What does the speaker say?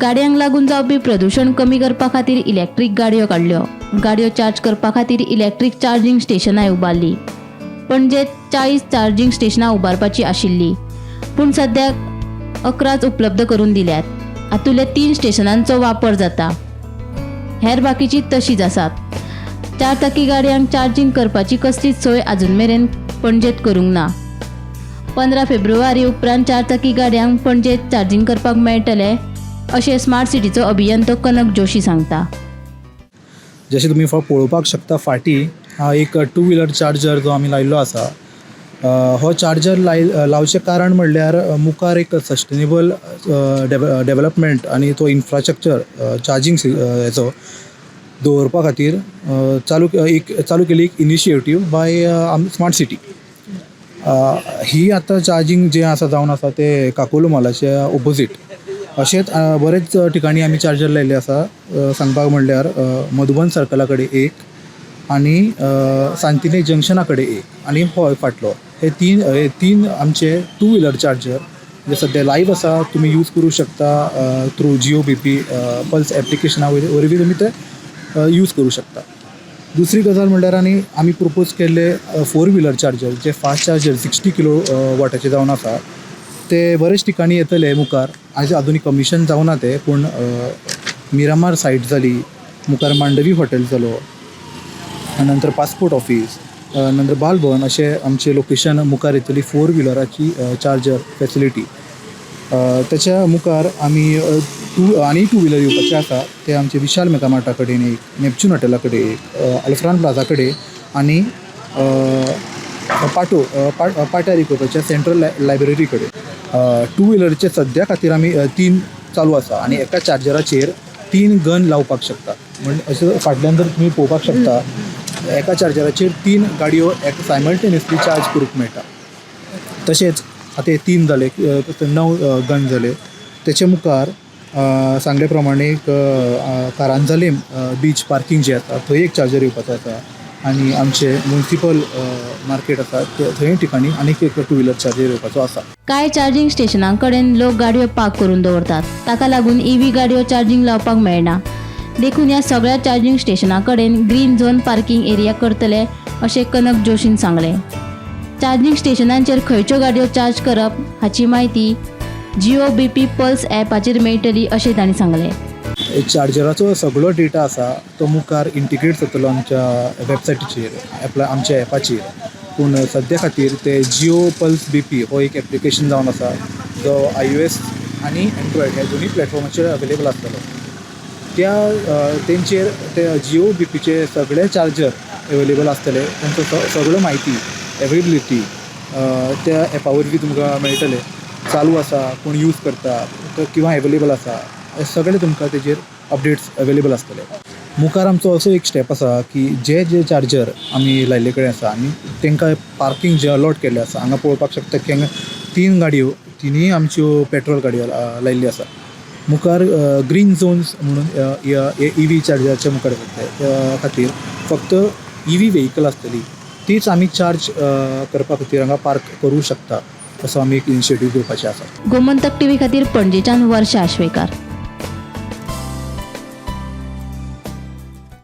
गाडयांक लागून जावपी प्रदूषण कमी करपा खातीर इलेक्ट्रीक गाडयो काडल्यो. गाडयो चार्ज करपा खातीर इलेक्ट्रीक चार्जिंग स्टेशनां उबारली. पणजेत 40 चार्जिंग स्टेशनां उबारपाची आशिल्ली, पूण सद्याक 11च उपलब्ध करून दिल्यात. हातूंतल्या 3 स्टेशनांचो वापर जाता, हेर बाकीची तशीच आसात. 4 चाकी गाडयांक चार्जिंग करपाची कसलीच सोय आजून मेरेन पणजेत करूंक ना. 15 फेब्रुवारी उपरांत 4 चाकी गाडयांक पणजेत चार्जिंग करपाक मेळटले अशें स्मार्ट सिटीचो अभियंतो कनक जोशी सांगता. जशें तुमी पळोवपाक शकता, फाटीं हा एक 2 व्हिलर चार्जर जो आमी लायिल्लो आसा. हो चार्जर लावचें कारण म्हणल्यार मुखार एक सस्टेनेबल डेवलपमेंट आनी तो इन्फ्रास्ट्रक्चर चार्जिंग हेचो दवरपा खातीर चालू केली एक इनिशिएटीव बाय स्मार्ट सिटी. ही आतां चार्जिंग जें जावन आसा तें काकोलो मॉलाच्या ऑपोजीट. अशेंच बरेच ठिकाणी आमी चार्जर लायिल्ले आसा. सांगपाक म्हणल्यार मधुबन सर्कला कडेन एक, आनी सांतिने जंक्शना कडेन एक, आनी हो फाटलो. हे तीन आमचे 2 व्हिलर चार्जर जे सद्या लायव्ह आसा. तुमी यूज करूं शकता थ्रू जिओ BP पल्स एप्लिकेशना वरवीं तुमी ते यूज करूं शकता. दुसरी गजाल म्हणल्यार आमी प्रपोज केल्ले 4 व्हिलर चार्जर जे फास्ट चार्जर 60 किलो वॉटाचे जावन आसा. ते बरेच ठिकाणी येतले मुखार. आजुनी कमिशन जावना ते, पूण मिरामार सायट जाली, मुखार मांडवी हॉटेल जालो, नंतर पासपोर्ट ऑफिस, नंतर बालभवन अशे आमचे लोकेशन मुखार येतली 4 व्हिलराची चार्जर फॅसिलिटी. त्याच्या मुखार आमी 2 व्हिलर येवपाचे आसा. ते आमचे विशाल मेगामार्टा कडेन एक, नेपच्यून हॉटेला कडेन एक, अल्फ्रान प्लाझा कडेन, आनी पाट्यार करपाच्या सेंट्रल लायब्ररी कडेन. 2 व्हिलरचे सद्या खातीर आमी 3 चालू आसा, आनी एका चार्जराचेर 3 गन लावपाक शकता. म्हणजे अशें फाटल्यान जर तुमी पळोवपाक शकता, एका चार्जराचेर 3 गाडयो सायमल्टेनियसली चार्ज करूंक मेळटा. तशेंच आतां हे 3 जाले, 9 गन जाले. तेचे मुखार सांगले प्रमाणे कारांजालेम बीच पार्किंग जें आसा थंय एक चार्जर येवपाचो आसा, आनी आमचे म्युनिसिपल मार्केट आसा थंय ठिकाणी आनीक एक 2 व्हिलर चार्जर येवपाचो आसा. कांय चार्जिंग स्टेशनां कडेन लोक गाडयो पार्क करून दवरतात. ताका लागून EV गाडयो चार्जिंग लावपाक मेळना. देखून ह्या सगळ्या चार्जिंग स्टेशनां कडेन ग्रीन झोन पार्किंग एरिया करतले अशें कनक जोशीन सांगलें. चार्जिंग स्टेशनांचेर खंयच्यो गाडयो चार्ज करप हाची म्हायती जिओ BP पल्स ॲपाचेर मेळटली अशें तांणी सांगलें. चार्जराचो सगळो डेटा आसा तो मुखार इंटिग्रेट जातलो आमच्या वेबसायटीचेर, आमच्या ॲपाचेर. पूण सद्या खातीर ते जिओ पल्स BP हो एक एप्लिकेशन जावन आसा जो iOS आनी एंड्रॉयड ह्या दोनी प्लॅटफॉर्माचेर अवेलेबल आसतलो. तेंचेर ते जिओ BPचे सगळे चार्जर अवेलेबल आसतले. तांचो सगळो म्हायती एवेलेबिलिटी त्या ॲपा वरवीं तुमकां मेळटले. चालू आसा, कोण यूज करता किंवा अवेलेबल आसा, हे सगळे तुमकां तेजेर अपडेट्स अवेलेबल आसतले. मुखार आमचो असो एक स्टेप आसा की जे चार्जर आमी लायिल्ले कडेन आसा आनी तांकां पार्किंग जे अलॉट केल्लें आसा, हांगा पळोवपाक शकता की हांगा 3 गाडयो, 3य आमच्यो पेट्रोल गाडयो लायिल्ल्यो आसा. मुखार ग्रीन झोन्स म्हणून EV चार्जराच्या मुखार त्या खातीर फक्त EV व्हेहिकल आसतली, तीच आमी चार्ज करपा खातीर हांगा पार्क करूं शकता. असो आमी एक इनिशिएटीव घेवपाचें आसा. गोमंतक TV खातीर पणजेच्यान वर्षा आश्वेकार.